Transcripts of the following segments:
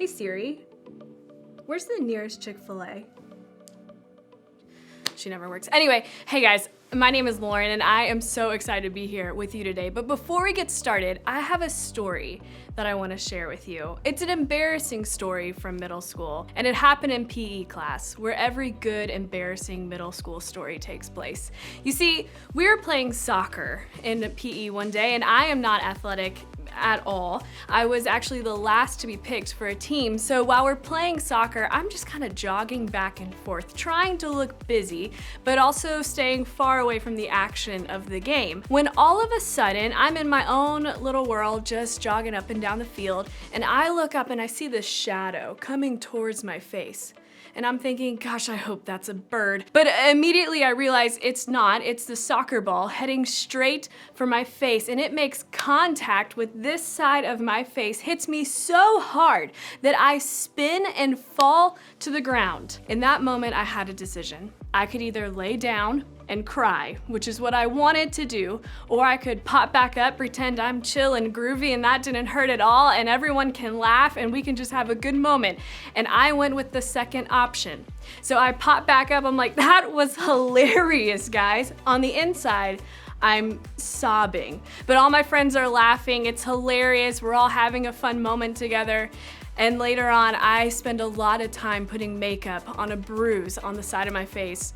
Hey Siri, where's the nearest Chick-fil-A? She never works. Anyway, hey guys, my name is Lauren and I am so excited to be here with you today. But before we get started, I have a story that I want to share with you. It's an embarrassing story from middle school, and it happened in PE class, where every good, embarrassing middle school story takes place. You see, we were playing soccer in PE one day, and I am not athletic at all. I was actually the last to be picked for a team, so while we're playing soccer, I'm just kind of jogging back and forth, trying to look busy, but also staying far away from the action of the game. When all of a sudden, I'm in my own little world, just jogging up and down the field, and I look up and I see this shadow coming towards my face. And I'm thinking, gosh, I hope that's a bird. But immediately I realize it's not. It's the soccer ball heading straight for my face, and it makes contact with this side of my face, hits me so hard that I spin and fall to the ground. In that moment, I had a decision. I could either lay down and cry, which is what I wanted to do, or I could pop back up, pretend I'm chill and groovy and that didn't hurt at all, and everyone can laugh and we can just have a good moment. And I went with the second option. So I popped back up, I'm like, that was hilarious, guys. On the inside, I'm sobbing, but all my friends are laughing, it's hilarious, we're all having a fun moment together. And later on, I spend a lot of time putting makeup on a bruise on the side of my face.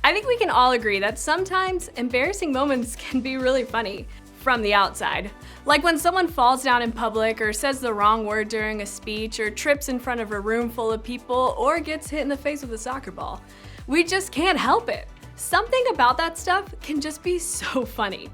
I think we can all agree that sometimes embarrassing moments can be really funny from the outside. Like when someone falls down in public or says the wrong word during a speech or trips in front of a room full of people or gets hit in the face with a soccer ball. We just can't help it. Something about that stuff can just be so funny.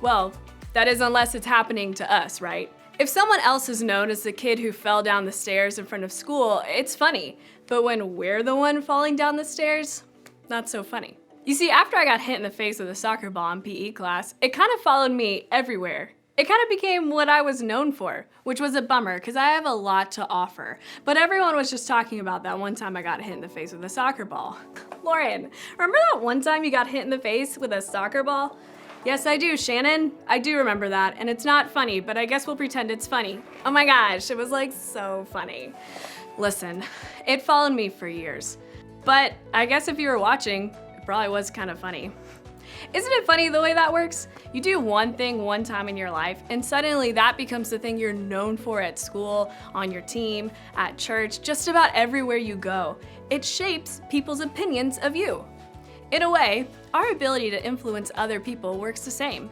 Well, that is unless it's happening to us, right? If someone else is known as the kid who fell down the stairs in front of school, it's funny. But when we're the one falling down the stairs, not so funny. You see, after I got hit in the face with a soccer ball in PE class, it kind of followed me everywhere. It kind of became what I was known for, which was a bummer because I have a lot to offer. But everyone was just talking about that one time I got hit in the face with a soccer ball. Lauren, remember that one time you got hit in the face with a soccer ball? Yes, I do, Shannon. I do remember that, and it's not funny, but I guess we'll pretend it's funny. Oh my gosh, it was like so funny. Listen, it followed me for years. But I guess if you were watching, it probably was kind of funny. Isn't it funny the way that works? You do one thing one time in your life, and suddenly that becomes the thing you're known for at school, on your team, at church, just about everywhere you go. It shapes people's opinions of you. In a way, our ability to influence other people works the same.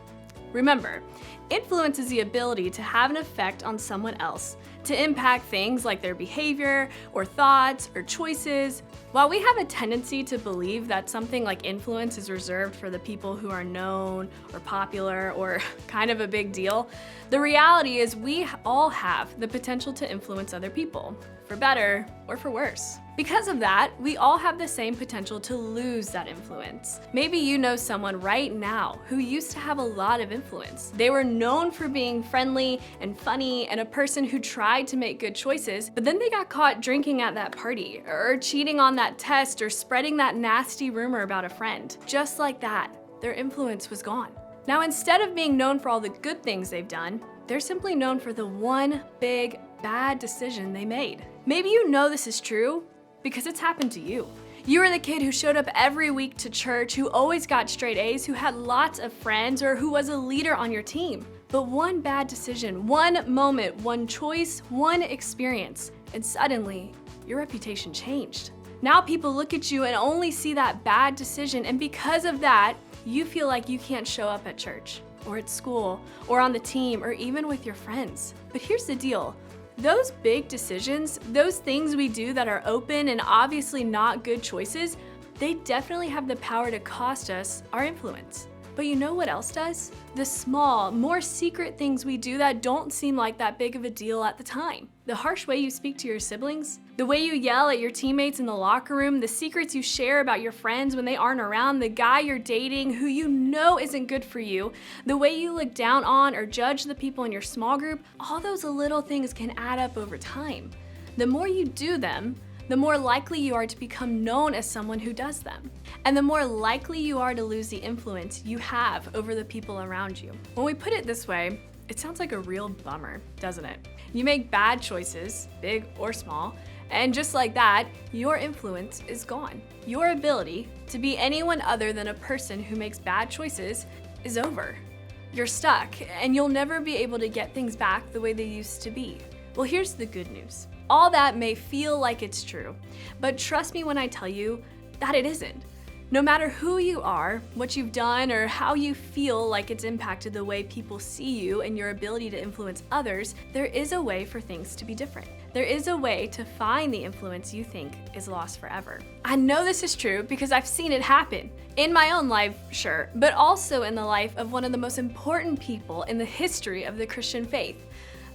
Remember, influence is the ability to have an effect on someone else, to impact things like their behavior or thoughts or choices. While we have a tendency to believe that something like influence is reserved for the people who are known or popular or kind of a big deal, the reality is we all have the potential to influence other people, for better or for worse. Because of that, we all have the same potential to lose that influence. Maybe you know someone right now who used to have a lot of influence. They were known for being friendly and funny and a person who tried to make good choices, but then they got caught drinking at that party or cheating on that test or spreading that nasty rumor about a friend. Just like that, their influence was gone. Now, instead of being known for all the good things they've done, they're simply known for the one big bad decision they made. Maybe you know this is true because it's happened to you. You were the kid who showed up every week to church, who always got straight A's, who had lots of friends, or who was a leader on your team. But one bad decision, one moment, one choice, one experience, and suddenly your reputation changed. Now people look at you and only see that bad decision, and because of that, you feel like you can't show up at church, or at school, or on the team, or even with your friends. But here's the deal. Those big decisions, those things we do that are open and obviously not good choices, they definitely have the power to cost us our influence. But you know what else does? The small, more secret things we do that don't seem like that big of a deal at the time. The harsh way you speak to your siblings, the way you yell at your teammates in the locker room, the secrets you share about your friends when they aren't around, the guy you're dating who you know isn't good for you, the way you look down on or judge the people in your small group, all those little things can add up over time. The more you do them, the more likely you are to become known as someone who does them. And the more likely you are to lose the influence you have over the people around you. When we put it this way, It sounds like a real bummer, doesn't it? You make bad choices, big or small, and just like that, your influence is gone. Your ability to be anyone other than a person who makes bad choices is over. You're stuck, and you'll never be able to get things back the way they used to be. Well, here's the good news. All that may feel like it's true, but trust me when I tell you that it isn't. No matter who you are, what you've done, or how you feel like it's impacted the way people see you and your ability to influence others, there is a way for things to be different. There is a way to find the influence you think is lost forever. I know this is true because I've seen it happen. In my own life, sure, but also in the life of one of the most important people in the history of the Christian faith,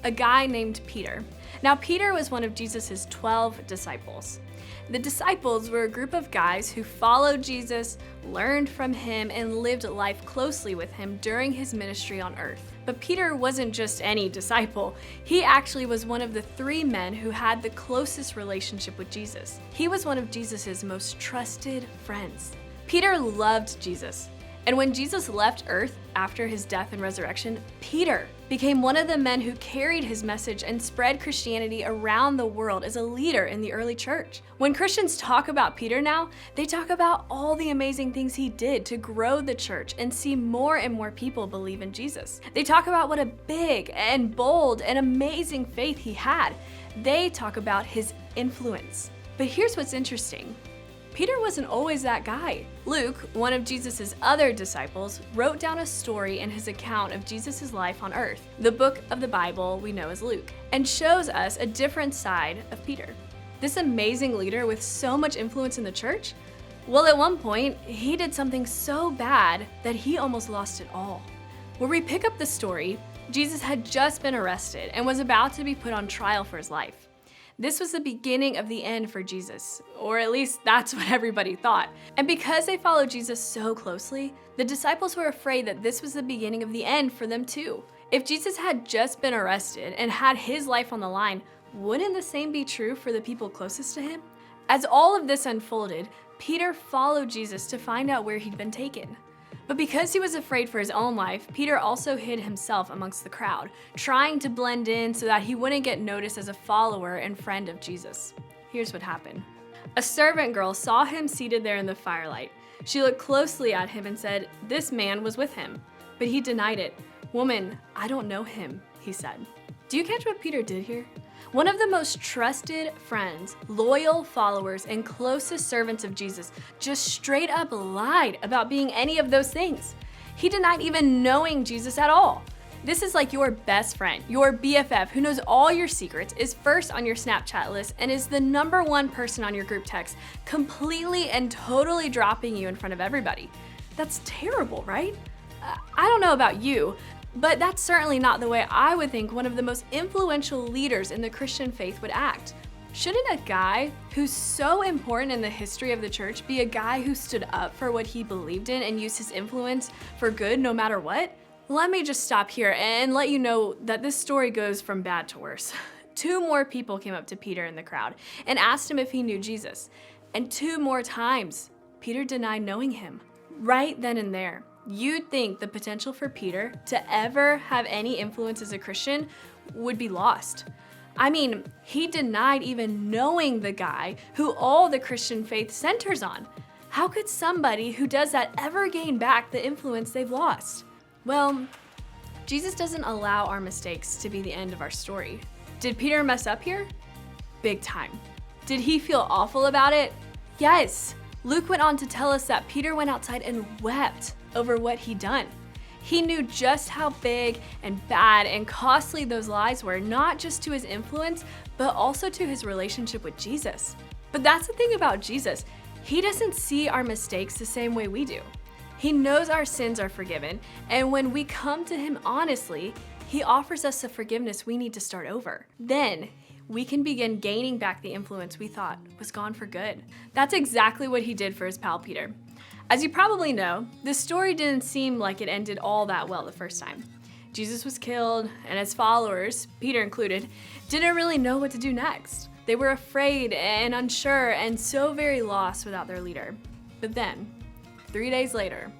a guy named Peter. Now, Peter was one of Jesus' 12 disciples. The disciples were a group of guys who followed Jesus, learned from him, and lived life closely with him during his ministry on earth. But Peter wasn't just any disciple. He actually was one of the 3 men who had the closest relationship with Jesus. He was one of Jesus' most trusted friends. Peter loved Jesus. And when Jesus left earth after his death and resurrection, Peter became one of the men who carried his message and spread Christianity around the world as a leader in the early church. When Christians talk about Peter now, they talk about all the amazing things he did to grow the church and see more and more people believe in Jesus. They talk about what a big and bold and amazing faith he had. They talk about his influence. But here's what's interesting. Peter wasn't always that guy. Luke, one of Jesus' other disciples, wrote down a story in his account of Jesus' life on earth, the book of the Bible we know as Luke, and shows us a different side of Peter. This amazing leader with so much influence in the church, well, at one point, he did something so bad that he almost lost it all. Where we pick up the story, Jesus had just been arrested and was about to be put on trial for his life. This was the beginning of the end for Jesus, or at least that's what everybody thought. And because they followed Jesus so closely, the disciples were afraid that this was the beginning of the end for them too. If Jesus had just been arrested and had his life on the line, wouldn't the same be true for the people closest to him? As all of this unfolded, Peter followed Jesus to find out where he'd been taken. But because he was afraid for his own life, Peter also hid himself amongst the crowd, trying to blend in so that he wouldn't get noticed as a follower and friend of Jesus. Here's what happened. A servant girl saw him seated there in the firelight. She looked closely at him and said, "This man was with him." But he denied it. "Woman, I don't know him," he said. Do you catch what Peter did here? One of the most trusted friends, loyal followers, and closest servants of Jesus just straight up lied about being any of those things. He denied even knowing Jesus at all. This is like your best friend, your BFF, who knows all your secrets, is first on your Snapchat list, and is the #1 person on your group text, completely and totally dropping you in front of everybody. That's terrible, right? I don't know about you, but that's certainly not the way I would think one of the most influential leaders in the Christian faith would act. Shouldn't a guy who's so important in the history of the church be a guy who stood up for what he believed in and used his influence for good no matter what? Let me just stop here and let you know that this story goes from bad to worse. 2 more people came up to Peter in the crowd and asked him if he knew Jesus. And 2 more times, Peter denied knowing him. Right then and there. You'd think the potential for Peter to ever have any influence as a Christian would be lost. I mean, he denied even knowing the guy who all the Christian faith centers on. How could somebody who does that ever gain back the influence they've lost? Well, Jesus doesn't allow our mistakes to be the end of our story. Did Peter mess up here? Big time. Did he feel awful about it? Yes. Luke went on to tell us that Peter went outside and wept over what he'd done. He knew just how big and bad and costly those lies were, not just to his influence, but also to his relationship with Jesus. But that's the thing about Jesus. He doesn't see our mistakes the same way we do. He knows our sins are forgiven, and when we come to him honestly, he offers us the forgiveness we need to start over. Then, we can begin gaining back the influence we thought was gone for good. That's exactly what he did for his pal Peter. As you probably know, this story didn't seem like it ended all that well the first time. Jesus was killed, and his followers, Peter included, didn't really know what to do next. They were afraid and unsure and so very lost without their leader. But then, 3 days later,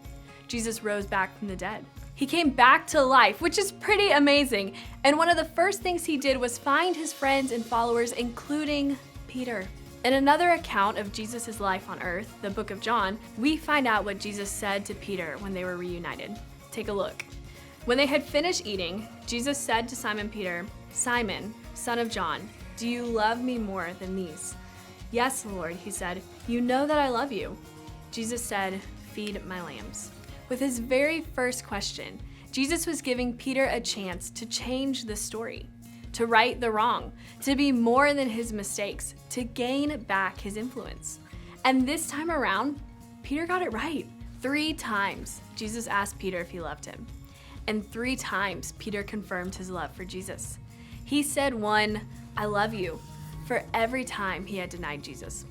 Jesus rose back from the dead. He came back to life, which is pretty amazing. And one of the first things he did was find his friends and followers, including Peter. In another account of Jesus' life on earth, the book of John, we find out what Jesus said to Peter when they were reunited. Take a look. When they had finished eating, Jesus said to Simon Peter, "Simon, son of John, do you love me more than these?" "Yes, Lord," he said. "You know that I love you." Jesus said, "Feed my lambs." With his very first question, Jesus was giving Peter a chance to change the story, to right the wrong, to be more than his mistakes, to gain back his influence. And this time around, Peter got it right. 3 times, Jesus asked Peter if he loved him. And 3 times, Peter confirmed his love for Jesus. He said one, "I love you," for every time he had denied Jesus.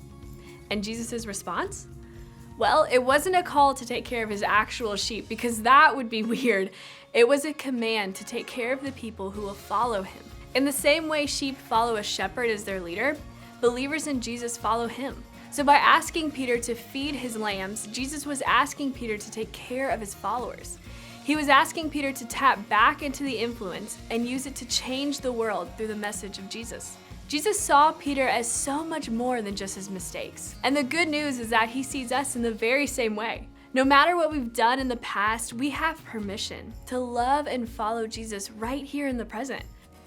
And Jesus' response? Well, it wasn't a call to take care of his actual sheep, because that would be weird. It was a command to take care of the people who will follow him. In the same way sheep follow a shepherd as their leader, believers in Jesus follow him. So by asking Peter to feed his lambs, Jesus was asking Peter to take care of his followers. He was asking Peter to tap back into the influence and use it to change the world through the message of Jesus. Jesus saw Peter as so much more than just his mistakes. And the good news is that he sees us in the very same way. No matter what we've done in the past, we have permission to love and follow Jesus right here in the present.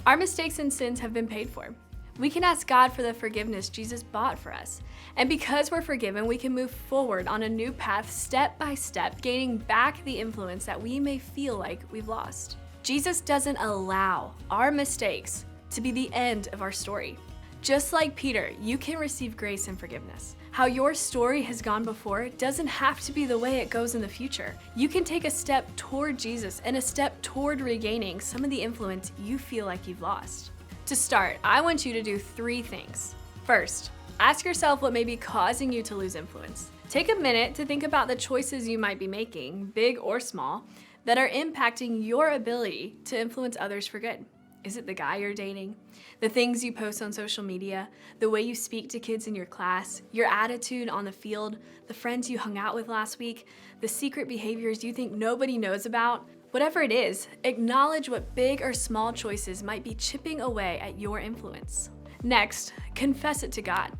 Our mistakes and sins have been paid for. We can ask God for the forgiveness Jesus bought for us. And because we're forgiven, we can move forward on a new path step by step, gaining back the influence that we may feel like we've lost. Jesus doesn't allow our mistakes to be the end of our story. Just like Peter, you can receive grace and forgiveness. How your story has gone before doesn't have to be the way it goes in the future. You can take a step toward Jesus and a step toward regaining some of the influence you feel like you've lost. To start, I want you to do 3 things. First, ask yourself what may be causing you to lose influence. Take a minute to think about the choices you might be making, big or small, that are impacting your ability to influence others for good. Is it the guy you're dating? The things you post on social media? The way you speak to kids in your class? Your attitude on the field? The friends you hung out with last week? The secret behaviors you think nobody knows about? Whatever it is, acknowledge what big or small choices might be chipping away at your influence. Next, confess it to God.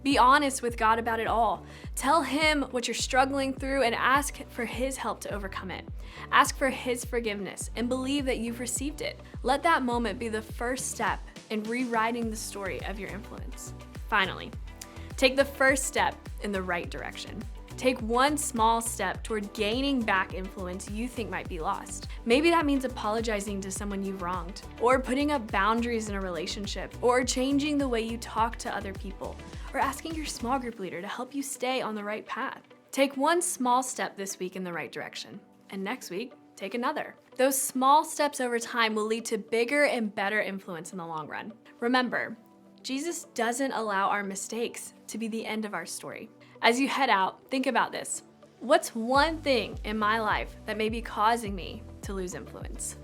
Be honest with God about it all. Tell him what you're struggling through and ask for his help to overcome it. Ask for his forgiveness and believe that you've received it. Let that moment be the first step in rewriting the story of your influence. Finally, take the first step in the right direction. Take one small step toward gaining back influence you think might be lost. Maybe that means apologizing to someone you've wronged, or putting up boundaries in a relationship, or changing the way you talk to other people, or asking your small group leader to help you stay on the right path. Take one small step this week in the right direction, and next week, take another. Those small steps over time will lead to bigger and better influence in the long run. Remember, Jesus doesn't allow our mistakes to be the end of our story. As you head out, think about this. What's one thing in my life that may be causing me to lose influence?